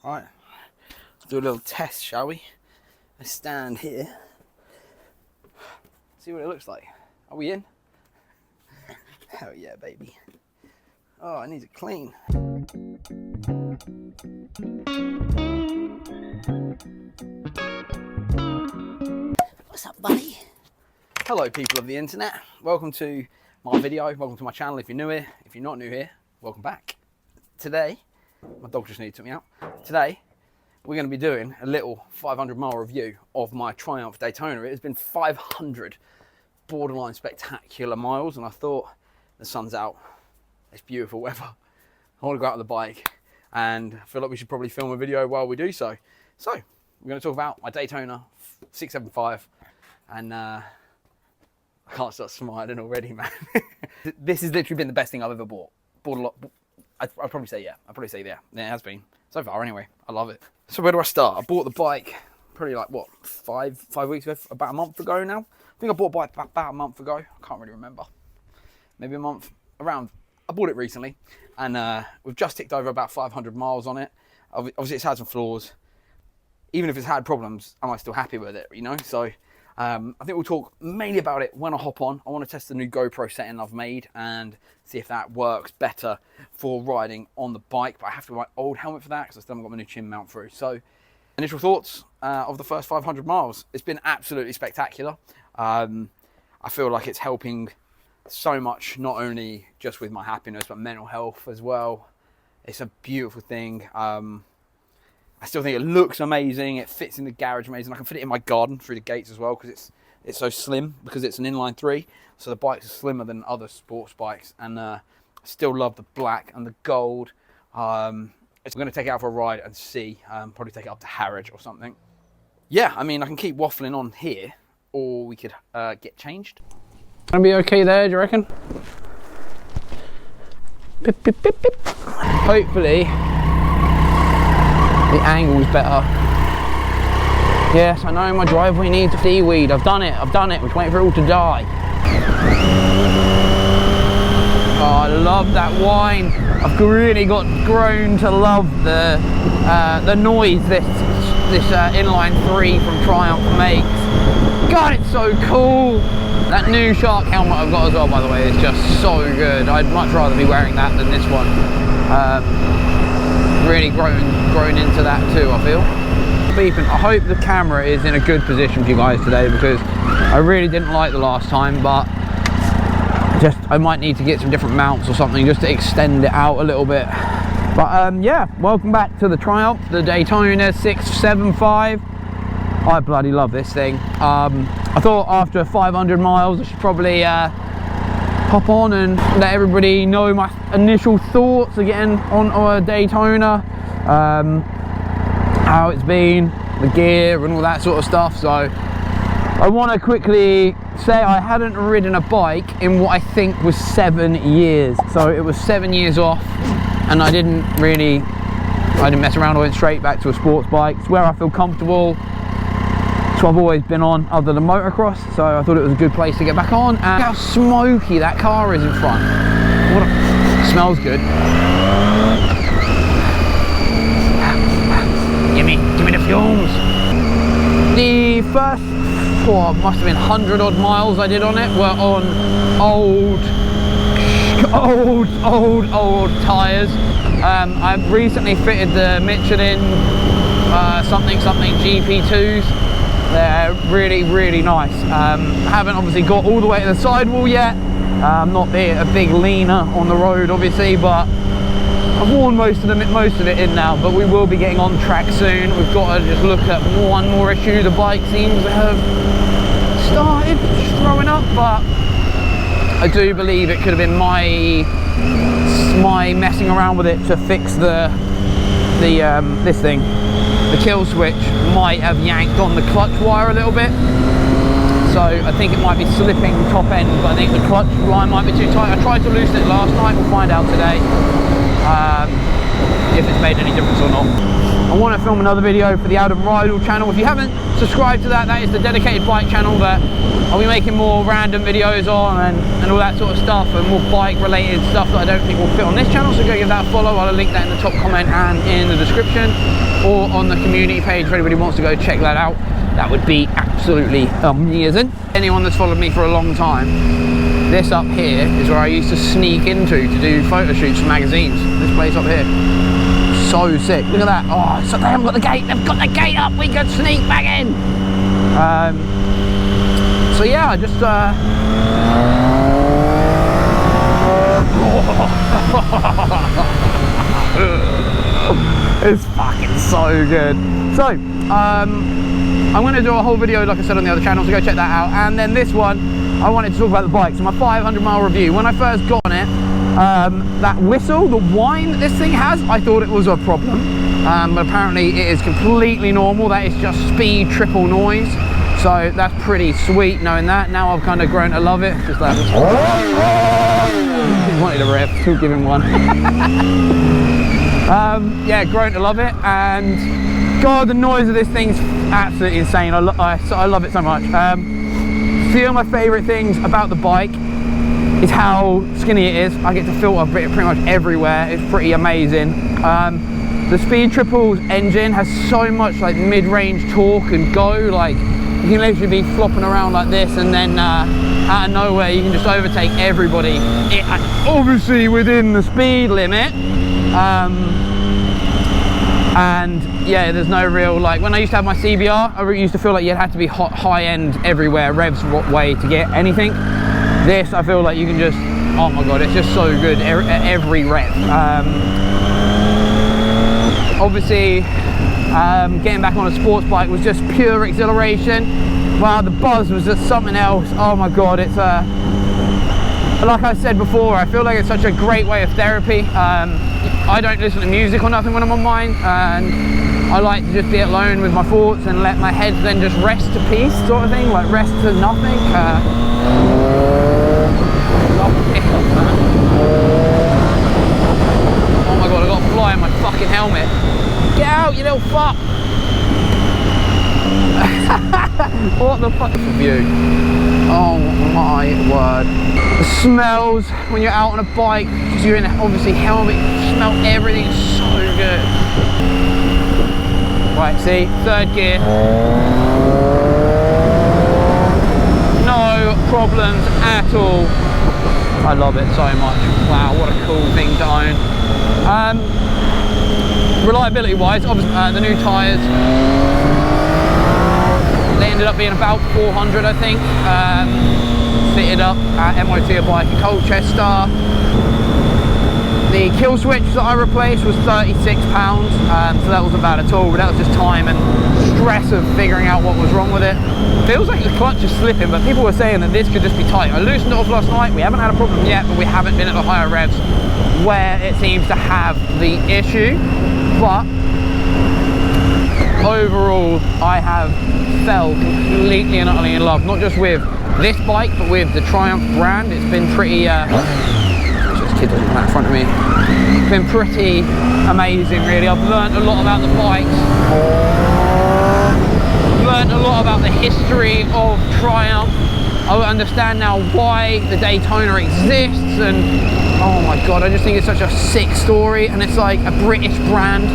Right, let's do a little test, shall we? Let's stand here. See what it looks like. Are we in? Hell yeah, baby. Oh, it needs it clean. What's up, buddy? Hello, people of the internet. Welcome to my video. Welcome to my channel if you're new here. If you're not new here, welcome back. Today, my dog just nearly took me out. Today, we're going to be doing a little 500-mile review of my Triumph Daytona. It has been 500 borderline spectacular miles, and I thought, the sun's out, it's beautiful weather, I want to go out on the bike, and I feel like we should probably film a video while we do so. So, we're going to talk about my Daytona 675, and I can't stop smiling already, man. This has literally been the best thing I've ever bought. Bought a lot. I'd probably say yeah. I'd probably say yeah. Yeah, it has been. So far, anyway. I love it. So where do I start? I bought the bike probably like, what, five weeks ago? About a month ago now? I think I bought a bike about a month ago. I can't really remember. Maybe a month. Around. I bought it recently. And we've just ticked over about 500 miles on it. Obviously, it's had some flaws. Even if it's had problems, am I still happy with it, you know? So I think we'll talk mainly about it when I hop on. I want to test the new GoPro setting I've made and see if that works better for riding on the bike. But I have to buy my old helmet for that because I still haven't got my new chin mount through. So initial thoughts of the first 500 miles. It's been absolutely spectacular. I feel like it's helping so much, not only just with my happiness, but mental health as well. It's a beautiful thing. I still think it looks amazing. It fits in the garage amazing. I can fit it in my garden through the gates as well because it's so slim, because it's an inline 3. So the bikes are slimmer than other sports bikes, and I still love the black and the gold. I'm going to take it out for a ride and see. Probably take it up to Harwich or something. Yeah, I mean, I can keep waffling on here, or we could get changed. Gonna be okay there, do you reckon? Pip, pip, pip, pip. Hopefully the angle's better. Yes, I know my driveway needs a seaweed. I've done it. We're just waiting for it all to die. Oh, I love that whine. I've really grown to love the noise this inline 3 from Triumph makes. God, it's so cool. That new shark helmet I've got as well, by the way, is just so good. I'd much rather be wearing that than this one. Really grown into that too, I feel. Beeping. I hope the camera is in a good position for you guys today, because I really didn't like the last time, but I might need to get some different mounts or something just to extend it out a little bit. But yeah, welcome back to the Triumph, the Daytona 675. I bloody love this thing. I thought after 500 miles I should probably hop on and let everybody know my initial thoughts of getting on a Daytona, how it's been, the gear and all that sort of stuff. So I want to quickly say I hadn't ridden a bike in what I think was 7 years. So it was 7 years off, and I didn't mess around. I went straight back to a sports bike. It's where I feel comfortable. So I've always been on, other than motocross, so I thought it was a good place to get back on. And look how smoky that car is in front. Smells good. Give me the fumes. The first, must have been 100 odd miles I did on it were on old tyres. I've recently fitted the Michelin something GP2s. They're really, really nice. Haven't obviously got all the way to the sidewall yet. I'm not a big leaner on the road, obviously, but I've worn most of it in now. But we will be getting on track soon. We've got to just look at one more issue. The bike seems to have started throwing up, but I do believe it could have been my messing around with it to fix this thing. The kill switch might have yanked on the clutch wire a little bit, so I think it might be slipping top end, but I think the clutch line might be too tight. I tried to loosen it last night. We'll find out today if it's made any difference or not. I want to film another video for the Adam Rydell channel. If you haven't subscribed to that, that is the dedicated bike channel that I'll be making more random videos on and all that sort of stuff, and more bike related stuff that I don't think will fit on this channel, so go give that a follow. I'll link that in the top comment and in the description, or on the community page if anybody wants to go check that out. That would be absolutely amazing. Anyone that's followed me for a long time, this up here is where I used to sneak into to do photo shoots for magazines. This place up here. So sick. Look at that. Oh, so they haven't got the gate. They've got the gate up. We could sneak back in. So yeah, I just it's fucking so good. So I'm going to do a whole video, like I said, on the other channel, so go check that out. And then this one, I wanted to talk about the bike. So my 500-mile review. When I first got on it, that whistle, the whine that this thing has, I thought it was a problem. But apparently it is completely normal. That is just speed triple noise. So that's pretty sweet knowing that. Now I've kind of grown to love it. Just like, he wanted a rev, so give him one. Yeah, grown to love it. And God, the noise of this thing's absolutely insane. I love it so much. A few of my favourite things about the bike is how skinny it is. I get to filter pretty much everywhere. It's pretty amazing. The Speed Triple's engine has so much like mid-range torque and go. Like, you can literally be flopping around like this, and then out of nowhere you can just overtake everybody. Obviously within the speed limit. And yeah, there's no real, like, when I used to have my CBR, I used to feel like you had to be high end everywhere, revs way to get anything. This, I feel like you can just, oh my God, it's just so good at every rev. Obviously, getting back on a sports bike was just pure exhilaration. Wow, the buzz was just something else. Oh my God, it's like I said before, I feel like it's such a great way of therapy. I don't listen to music or nothing when I'm on mine, and I like to just be alone with my thoughts and let my head then just rest to peace, sort of thing, like rest to nothing. Oh my God, I got a fly in my fucking helmet. Get out, you little fuck! What the fuck view? Oh my word. The smells when you're out on a bike, because you're in obviously helmet, you smell everything, it's so good. Right, see, third gear. No problems at all. I love it so much. Wow, what a cool thing to own. Reliability wise, obviously the new tyres, they ended up being about 400, I think. Fitted up at MOT a bike in Colchester. The kill switch that I replaced was £36, so that wasn't bad at all, but that was just time and stress of figuring out what was wrong with it. Feels like the clutch is slipping, but people were saying that this could just be tight. I loosened it off last night. We haven't had a problem yet, but we haven't been at the higher revs where it seems to have the issue. But overall, I have fell completely and utterly in love, not just with this bike, but with the Triumph brand. It's been pretty, this kid doesn't come out in front of me. It's been pretty amazing, really. I've learned a lot about the bikes. Learned a lot about the history of Triumph. I understand now why the Daytona exists, and oh my God, I just think it's such a sick story, and it's like a British brand.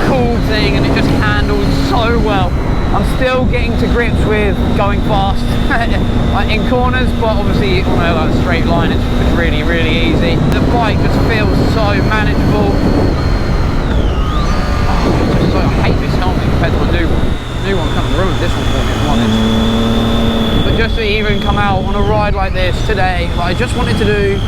Cool thing, and it just handles so well. I'm still getting to grips with going fast in corners, but obviously on a like, straight line it's really, really easy. The bike just feels so manageable. Oh, I hate this helmet compared to my new one. The new one kind of ruined this one for me, if I'm honest. But just to even come out on a ride like this today, like, I just wanted to do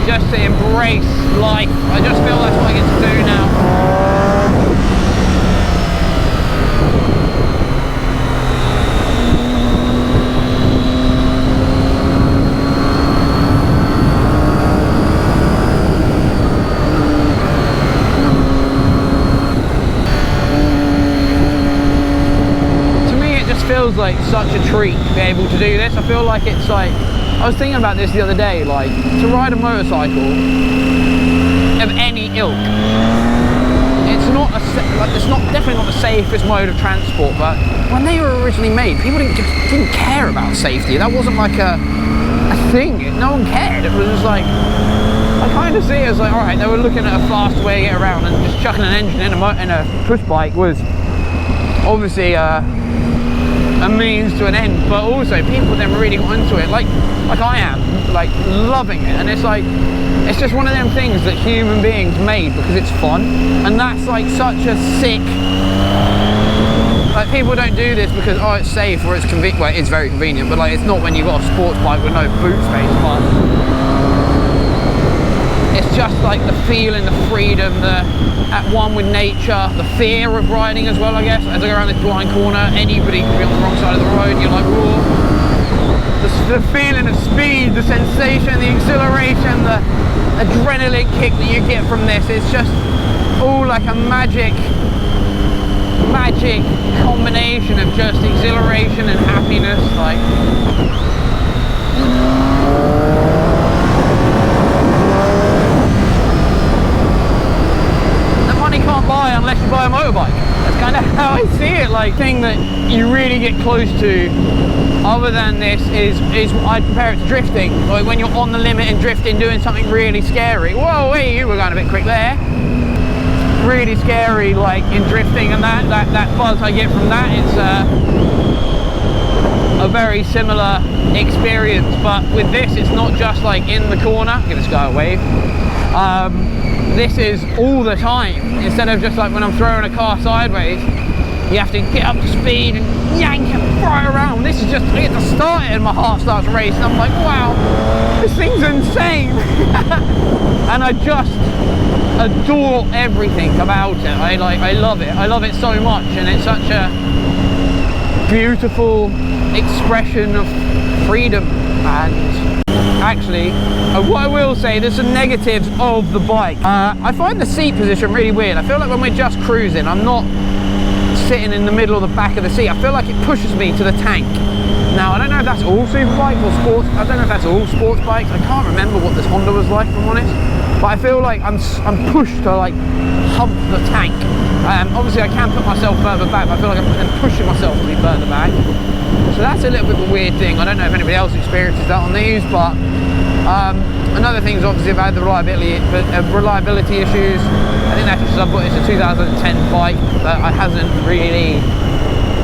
just to embrace life. I just feel that's what I get to do now. To me it just feels like such a treat to be able to do this. I feel like it's like, I was thinking about this the other day, like to ride a motorcycle of any ilk, it's not definitely not the safest mode of transport, but when they were originally made, people didn't care about safety. That wasn't like a thing. No one cared. It was just like, I kind of see it as like, all right, they were looking at a fast way to get around, and just chucking an engine in a push bike was obviously a means to an end. But also people then really got into it, like I am, like loving it. And it's like, it's just one of them things that human beings made because it's fun, and that's like such a sick. Like, people don't do this because, oh, it's safe or it's convenient. Well, it's very convenient, but like, it's not when you've got a sports bike with no boot space. But it's just like the feeling, the freedom, the at one with nature, the fear of riding as well, I guess. As I go around this blind corner, anybody can be on the wrong side of the road, and you're like, whoa. The feeling of speed, the sensation, the exhilaration, the adrenaline kick that you get from this, it's just all like a magic combination of just exhilaration and happiness. Like, the money can't buy unless you buy a motorbike. That's kind of how I see it. Like, thing that you really get close to other than this is I'd compare it to drifting. Like when you're on the limit and drifting, doing something really scary. Whoa, hey, you were going a bit quick there. Really scary, like in drifting, and that buzz I get from that, it's a very similar experience. But with this, it's not just like in the corner. Give this guy a wave. This is all the time. Instead of just like when I'm throwing a car sideways, you have to get up to speed and yank and throw it around. This is just, I get to start it and my heart starts racing. I'm like, wow, this thing's insane. And I just adore everything about it. I love it. I love it so much, and it's such a beautiful expression of freedom. And actually, what I will say, there's some negatives of the bike. I find the seat position really weird. I feel like when we're just cruising, I'm not sitting in the middle of the back of the seat. I feel like it pushes me to the tank. Now, I don't know if that's all superbikes or sports. I don't know if that's all sports bikes. I can't remember what this Honda was like, if I'm honest. But I feel like I'm pushed to like hump the tank. Obviously, I can put myself further back, but I feel like I'm pushing myself to be further back. So that's a little bit of a weird thing. I don't know if anybody else experiences that on these, but another thing is obviously I've had the reliability issues. I think that's just it's a 2010 bike that I hasn't really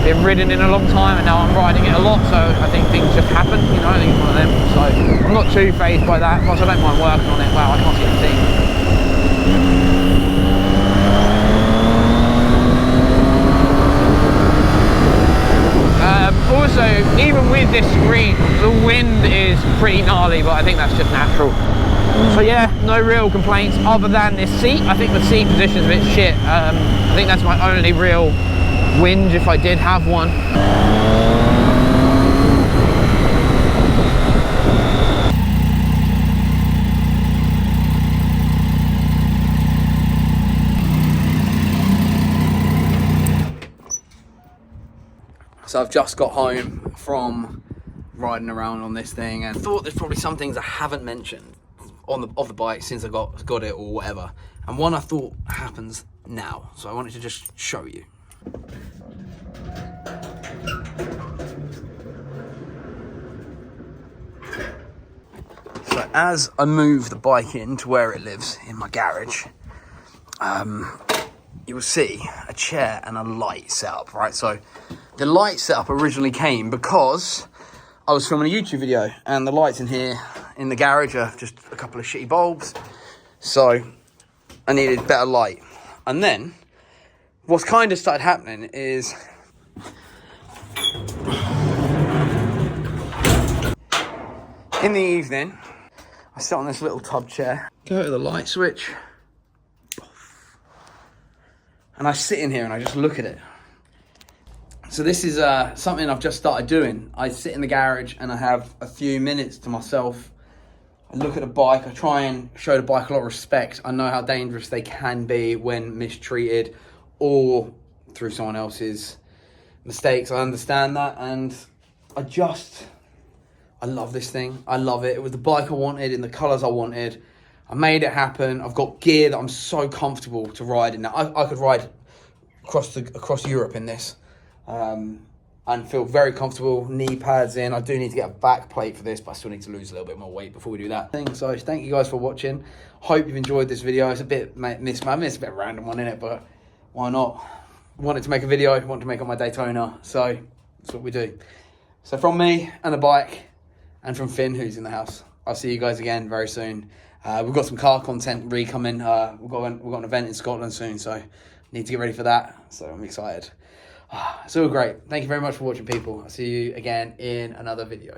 been ridden in a long time, and now I'm riding it a lot, so I think things just happen, you know. I think it's one of them, so I'm not too fazed by that. Plus I don't mind working on it. Wow, I can't see the thing. Also, even with this screen, the wind is pretty gnarly, but I think that's just natural. So yeah, no real complaints other than this seat. I think the seat position's a bit shit. I think that's my only real whinge if I did have one. So I've just got home from riding around on this thing and thought there's probably some things I haven't mentioned of the bike since I got it or whatever. And one I thought happens now. So I wanted to just show you. So as I move the bike in to where it lives, in my garage, you will see a chair and a light setup, right? So the light setup originally came because I was filming a YouTube video and the lights in here in the garage are just a couple of shitty bulbs. So I needed better light. And then what's kind of started happening is in the evening, I sit on this little tub chair, go to the light switch, and I sit in here and I just look at it. So this is something I've just started doing. I sit in the garage and I have a few minutes to myself. I look at the bike, I try and show the bike a lot of respect. I know how dangerous they can be when mistreated or through someone else's mistakes. I understand that, and I love this thing. I love it. It was the bike I wanted in the colours I wanted. I made it happen. I've got gear that I'm so comfortable to ride in. Now I could ride across Europe in this, and feel very comfortable. Knee pads in. I do need to get a back plate for this, but I still need to lose a little bit more weight before we do that thing. So thank you guys for watching. Hope you've enjoyed this video. It's a bit it's a bit random one, innit? But why not? Wanted to make a video. Want to make on my Daytona. So that's what we do. So from me and the bike, and from Finn, who's in the house, I'll see you guys again very soon. We've got some car content coming. We've got an event in Scotland soon, so need to get ready for that. So I'm excited. It's all great. Thank you very much for watching, people. I'll see you again in another video.